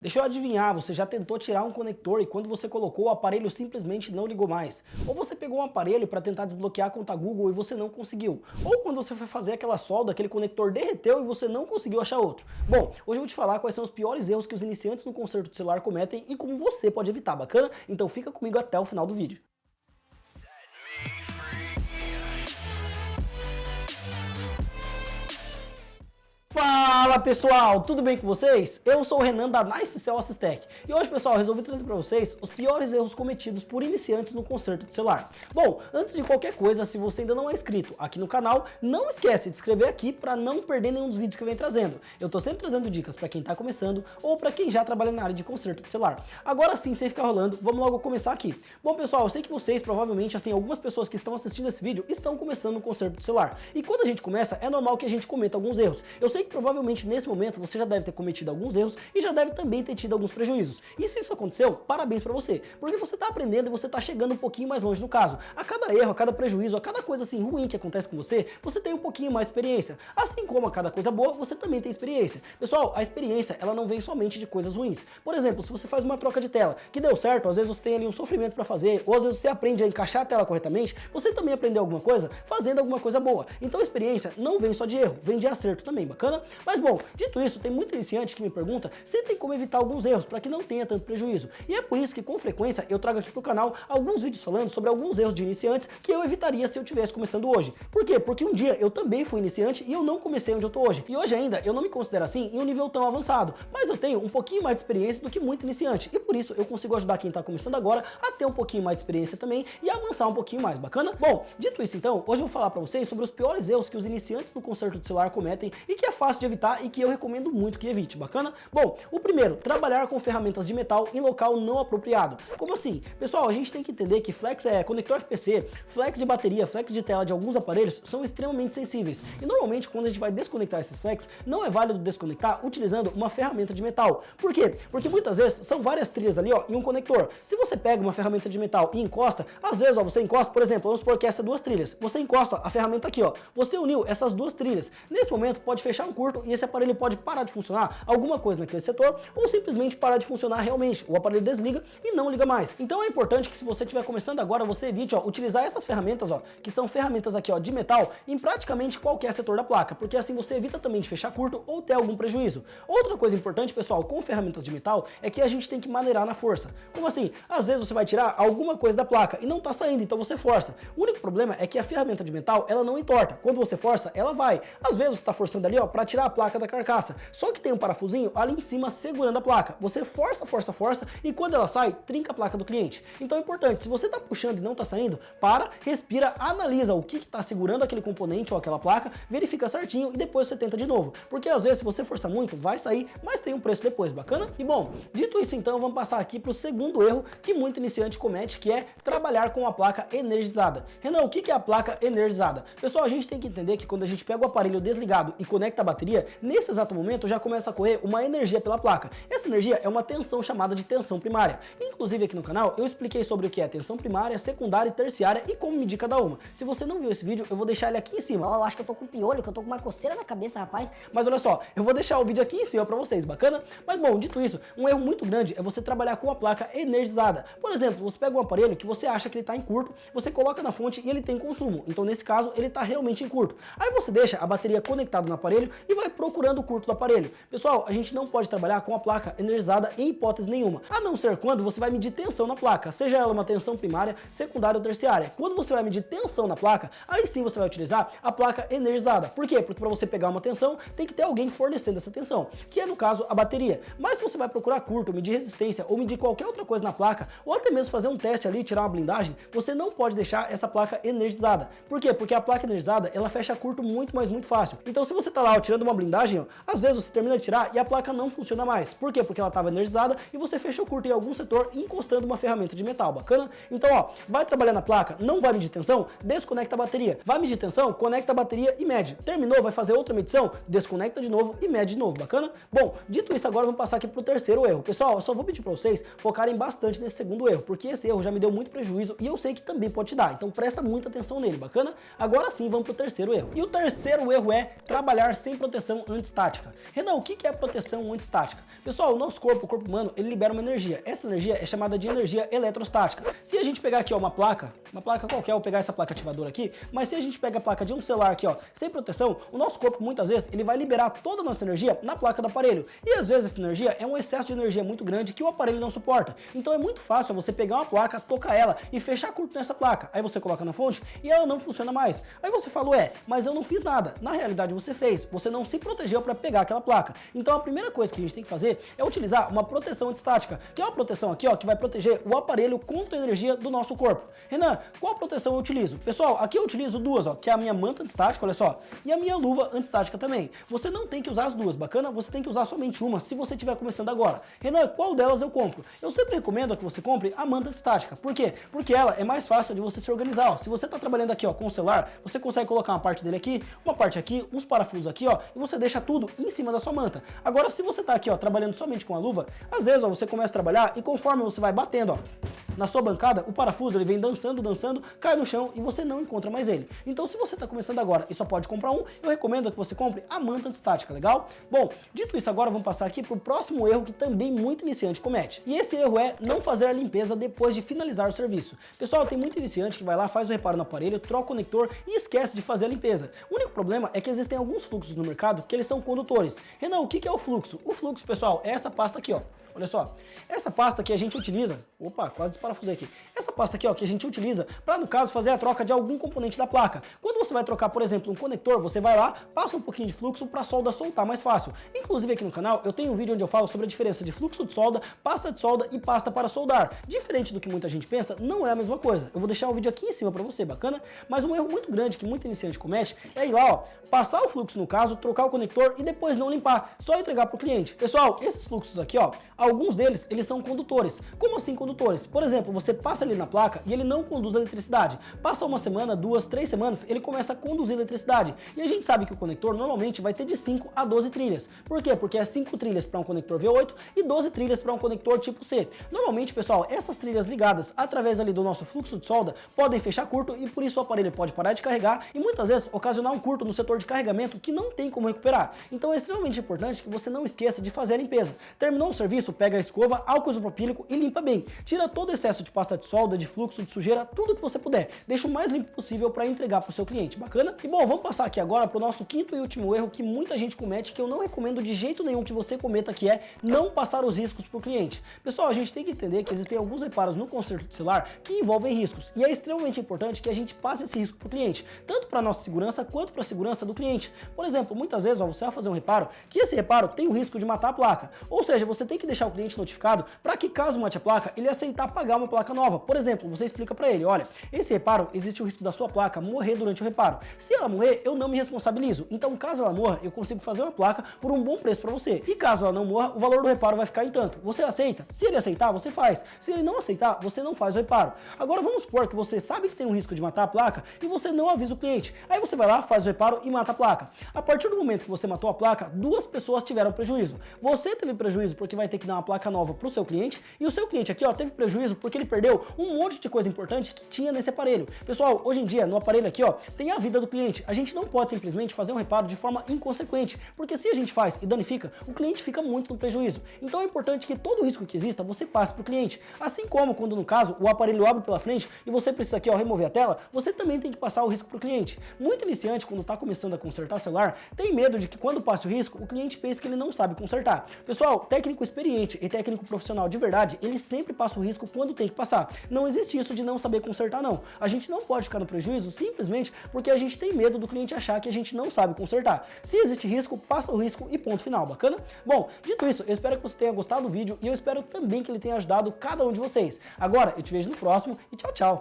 Deixa eu adivinhar, você já tentou tirar um conector e quando você colocou o aparelho simplesmente não ligou mais? Ou você pegou um aparelho para tentar desbloquear a conta Google e você não conseguiu? Ou quando você foi fazer aquela solda, aquele conector derreteu e você não conseguiu achar outro? Bom, hoje eu vou te falar quais são os piores erros que os iniciantes no conserto de celular cometem e como você pode evitar, bacana? Então fica comigo até o final do vídeo. Fala pessoal, tudo bem com vocês? Eu sou o Renan da NiceCell Assistec e hoje, pessoal, eu resolvi trazer para vocês os piores erros cometidos por iniciantes no conserto de celular. Bom, antes de qualquer coisa, se você ainda não é inscrito aqui no canal, não esquece de se inscrever aqui para não perder nenhum dos vídeos que eu venho trazendo. Eu tô sempre trazendo dicas para quem tá começando ou para quem já trabalha na área de conserto de celular. Agora sim, sem ficar rolando, vamos logo começar aqui. Bom, pessoal, eu sei que vocês provavelmente, assim, algumas pessoas que estão assistindo esse vídeo estão começando no conserto de celular. E quando a gente começa, é normal que a gente cometa alguns erros. Eu sei que provavelmente nesse momento você já deve ter cometido alguns erros e já deve também ter tido alguns prejuízos. E se isso aconteceu, parabéns pra você, porque você tá aprendendo e você tá chegando um pouquinho mais longe no caso. A cada erro, a cada prejuízo, a cada coisa assim ruim que acontece com você, você tem um pouquinho mais de experiência. Assim como a cada coisa boa, você também tem experiência. Pessoal, a experiência, ela não vem somente de coisas ruins. Por exemplo, se você faz uma troca de tela que deu certo, às vezes você tem ali um sofrimento pra fazer, ou às vezes você aprende a encaixar a tela corretamente, você também aprendeu alguma coisa fazendo alguma coisa boa. Então a experiência não vem só de erro, vem de acerto também, bacana? Mas bom, dito isso, tem muito iniciante que me pergunta se tem como evitar alguns erros para que não tenha tanto prejuízo. E é por isso que com frequência eu trago aqui pro canal alguns vídeos falando sobre alguns erros de iniciantes que eu evitaria se eu estivesse começando hoje. Por quê? Porque um dia eu também fui iniciante e eu não comecei onde eu tô hoje. E hoje ainda eu não me considero assim em um nível tão avançado, mas eu tenho um pouquinho mais de experiência do que muito iniciante. E por isso eu consigo ajudar quem tá começando agora a ter um pouquinho mais de experiência também e avançar um pouquinho mais, bacana? Bom, dito isso então, hoje eu vou falar para vocês sobre os piores erros que os iniciantes no conserto de celular cometem e que é fácil de evitar e que eu recomendo muito que evite, bacana? Bom, o primeiro, trabalhar com ferramentas de metal em local não apropriado. Como assim? Pessoal, a gente tem que entender que flex conector FPC, flex de bateria, flex de tela de alguns aparelhos são extremamente sensíveis. E normalmente quando a gente vai desconectar esses flex, não é válido desconectar utilizando uma ferramenta de metal. Por quê? Porque muitas vezes são várias trilhas ali, ó, em um conector. Se você pega uma ferramenta de metal e encosta, às vezes, ó, você encosta, por exemplo, vamos supor que essa duas trilhas. Você encosta a ferramenta aqui, ó. Você uniu essas duas trilhas. Nesse momento pode fechar um curto e esse aparelho pode parar de funcionar alguma coisa naquele setor ou simplesmente parar de funcionar realmente. O aparelho desliga e não liga mais. Então é importante que se você estiver começando agora, você evite, ó, utilizar essas ferramentas, ó, que são ferramentas aqui, ó, de metal em praticamente qualquer setor da placa, porque assim você evita também de fechar curto ou ter algum prejuízo. Outra coisa importante, pessoal, com ferramentas de metal é que a gente tem que maneirar na força. Como assim? Às vezes você vai tirar alguma coisa da placa e não tá saindo, então você força. O único problema é que a ferramenta de metal, ela não entorta. Quando você força, ela vai. Às vezes você tá forçando ali, ó, para tirar a placa da carcaça. Só que tem um parafusinho ali em cima segurando a placa. Você força, força, força e quando ela sai, trinca a placa do cliente. Então é importante, se você tá puxando e não tá saindo, para, respira, analisa o que tá segurando aquele componente ou aquela placa, verifica certinho e depois você tenta de novo. Porque às vezes se você forçar muito, vai sair, mas tem um preço depois, bacana? E bom, dito isso então, vamos passar aqui pro segundo erro que muito iniciante comete, que é trabalhar com a placa energizada. Renan, o que é a placa energizada? Pessoal, a gente tem que entender que quando a gente pega o aparelho desligado e conecta a bateria, nesse exato momento já começa a correr uma energia pela placa. Essa energia é uma tensão chamada de tensão primária. Inclusive aqui no canal eu expliquei sobre o que é tensão primária, secundária e terciária e como medir cada uma. Se você não viu esse vídeo, eu vou deixar ele aqui em cima. Eu acho que eu tô com piolho, que eu tô com uma coceira na cabeça, rapaz. Mas olha só, eu vou deixar o vídeo aqui em cima pra vocês, bacana? Mas bom, dito isso, um erro muito grande é você trabalhar com a placa energizada. Por exemplo, você pega um aparelho que você acha que ele tá em curto, você coloca na fonte e ele tem consumo. Então nesse caso, ele tá realmente em curto. Aí você deixa a bateria conectada no aparelho e vai procurando o curto do aparelho. Pessoal, a gente não pode trabalhar com a placa energizada em hipótese nenhuma, a não ser quando você vai medir tensão na placa, seja ela uma tensão primária, secundária ou terciária. Quando você vai medir tensão na placa, aí sim você vai utilizar a placa energizada. Por quê? Porque para você pegar uma tensão, tem que ter alguém fornecendo essa tensão, que é no caso a bateria. Mas se você vai procurar curto, medir resistência ou medir qualquer outra coisa na placa, ou até mesmo fazer um teste ali, tirar uma blindagem, você não pode deixar essa placa energizada. Por quê? Porque a placa energizada, ela fecha curto muito, mas muito fácil. Então se você tá lá, ó, tirando uma blindagem, ó, às vezes você termina de tirar e a placa não funciona mais. Por quê? Porque ela estava energizada e você fechou curto em algum setor encostando uma ferramenta de metal, bacana? Então, ó, vai trabalhar na placa, não vai medir tensão, desconecta a bateria. Vai medir tensão, conecta a bateria e mede. Terminou, vai fazer outra medição, desconecta de novo e mede de novo, bacana? Bom, dito isso, agora vamos passar aqui pro terceiro erro. Pessoal, eu só vou pedir para vocês focarem bastante nesse segundo erro, porque esse erro já me deu muito prejuízo e eu sei que também pode te dar. Então presta muita atenção nele, bacana? Agora sim, vamos pro terceiro erro. E o terceiro erro é trabalhar sem proteção antiestática. Renan, o que é proteção antiestática? Pessoal, o nosso corpo, o corpo humano, ele libera uma energia. Essa energia é chamada de energia eletrostática. Se a gente pegar aqui, ó, uma placa qualquer, eu vou pegar essa placa ativadora aqui, mas se a gente pega a placa de um celular aqui, ó, sem proteção, o nosso corpo, muitas vezes, ele vai liberar toda a nossa energia na placa do aparelho. E às vezes essa energia é um excesso de energia muito grande que o aparelho não suporta. Então é muito fácil você pegar uma placa, tocar ela e fechar curto nessa placa. Aí você coloca na fonte e ela não funciona mais. Aí você fala, ué, mas eu não fiz nada. Na realidade você fez, você não se protegeu para pegar aquela placa. Então a primeira coisa que a gente tem que fazer é utilizar uma proteção antiestática, que é uma proteção aqui, ó, que vai proteger o aparelho contra a energia do nosso corpo. Renan, qual proteção eu utilizo? Pessoal, aqui eu utilizo duas, ó, que é a minha manta antiestática, olha só, e a minha luva antiestática também. Você não tem que usar as duas, bacana? Você tem que usar somente uma se você estiver começando agora. Renan, qual delas eu compro? Eu sempre recomendo que você compre a manta antiestática. Por quê? Porque ela é mais fácil de você se organizar, ó. Se você está trabalhando aqui, ó, com o celular, você consegue colocar uma parte dele aqui, uma parte aqui, uns parafusos aqui, ó, e você deixa tudo em cima da sua manta. Agora, se você está aqui, ó, trabalhando somente com a luva, às vezes, ó, você começa a trabalhar e conforme você vai batendo, ó, na sua bancada, o parafuso ele vem dançando, cai no chão e você não encontra mais ele. Então, se você está começando agora e só pode comprar um, eu recomendo que você compre a manta antiestática, legal? Bom, dito isso agora, vamos passar aqui para o próximo erro que também muito iniciante comete. E esse erro é não fazer a limpeza depois de finalizar o serviço. Pessoal, tem muito iniciante que vai lá, faz o reparo no aparelho, troca o conector e esquece de fazer a limpeza. O único problema é que existem alguns fluxos no mercado que eles são condutores. Renan, o que é o fluxo? O fluxo, pessoal, é essa pasta aqui, ó. Olha só, essa pasta que a gente utiliza, opa, quase desparafusei aqui. Essa pasta aqui, ó, que a gente utiliza para, no caso, fazer a troca de algum componente da placa. Quando você vai trocar, por exemplo, um conector, você vai lá, passa um pouquinho de fluxo para a solda soltar mais fácil. Inclusive aqui no canal eu tenho um vídeo onde eu falo sobre a diferença de fluxo de solda, pasta de solda e pasta para soldar. Diferente do que muita gente pensa, não é a mesma coisa. Eu vou deixar o vídeo aqui em cima para você, bacana? Mas um erro muito grande que muito iniciante comete é ir lá, ó, passar o fluxo no caso, trocar o conector e depois não limpar, só entregar para o cliente. Pessoal, esses fluxos aqui, ó, alguns deles, eles são condutores. Como assim condutores? Por exemplo, você passa ali na placa e ele não conduz a eletricidade. Passa uma semana, 2, 3 semanas, ele começa a conduzir a eletricidade. E a gente sabe que o conector normalmente vai ter de 5 a 12 trilhas. Por quê? Porque é 5 trilhas para um conector V8 e 12 trilhas para um conector tipo C. Normalmente, pessoal, essas trilhas ligadas através ali do nosso fluxo de solda podem fechar curto e por isso o aparelho pode parar de carregar e muitas vezes ocasionar um curto no setor de carregamento que não tem como recuperar. Então é extremamente importante que você não esqueça de fazer a limpeza. Terminou o serviço, pega a escova, álcool isopropílico e limpa bem. Tira todo o excesso de pasta de solda, de fluxo, de sujeira, tudo que você puder. Deixa o mais limpo possível para entregar para o seu cliente, bacana? E bom, vamos passar aqui agora para o nosso quinto e último erro que muita gente comete, que eu não recomendo de jeito nenhum que você cometa, que é não passar os riscos para o cliente. Pessoal, a gente tem que entender que existem alguns reparos no conserto de celular que envolvem riscos, e é extremamente importante que a gente passe esse risco para o cliente, tanto para a nossa segurança quanto para a segurança do cliente. Por exemplo, muitas vezes, ó, você vai fazer um reparo, que esse reparo tem o risco de matar a placa, ou seja, você tem que deixar o cliente notificado para que caso mate a placa, ele aceitar pagar uma placa nova. Por exemplo, você explica para ele, olha, esse reparo, existe o risco da sua placa morrer durante o reparo. Se ela morrer, eu não me responsabilizo. Então, caso ela morra, eu consigo fazer uma placa por um bom preço para você. E caso ela não morra, o valor do reparo vai ficar em tanto. Você aceita? Se ele aceitar, você faz. Se ele não aceitar, você não faz o reparo. Agora, vamos supor que você sabe que tem um risco de matar a placa e você não avisa o cliente. Aí você vai lá, faz o reparo e mata a placa. A partir do momento que você matou a placa, duas pessoas tiveram prejuízo. Você teve prejuízo porque vai ter que dar uma placa nova para o seu cliente e o seu cliente aqui, ó, teve prejuízo porque ele perdeu um monte de coisa importante que tinha nesse aparelho. Pessoal, hoje em dia, no aparelho aqui, ó, tem a vida do cliente. A gente não pode simplesmente fazer um reparo de forma inconsequente, porque se a gente faz e danifica, o cliente fica muito no prejuízo. Então é importante que todo o risco que exista, você passe para o cliente. Assim como quando, no caso, o aparelho abre pela frente e você precisa aqui, ó, remover a tela, você também tem que passar o risco para o cliente. Muito iniciante, quando está começando a consertar celular, tem medo de que quando passe o risco, o cliente pense que ele não sabe consertar. Pessoal, técnico experiente e técnico profissional de verdade, ele sempre passa o risco quando tem que passar. Não existe isso de não saber consertar, não. A gente não pode ficar no prejuízo simplesmente porque a gente tem medo do cliente achar que a gente não sabe consertar. Se existe risco, passa o risco e ponto final, bacana? Bom, dito isso, eu espero que você tenha gostado do vídeo e eu espero também que ele tenha ajudado cada um de vocês. Agora, eu te vejo no próximo e tchau, tchau!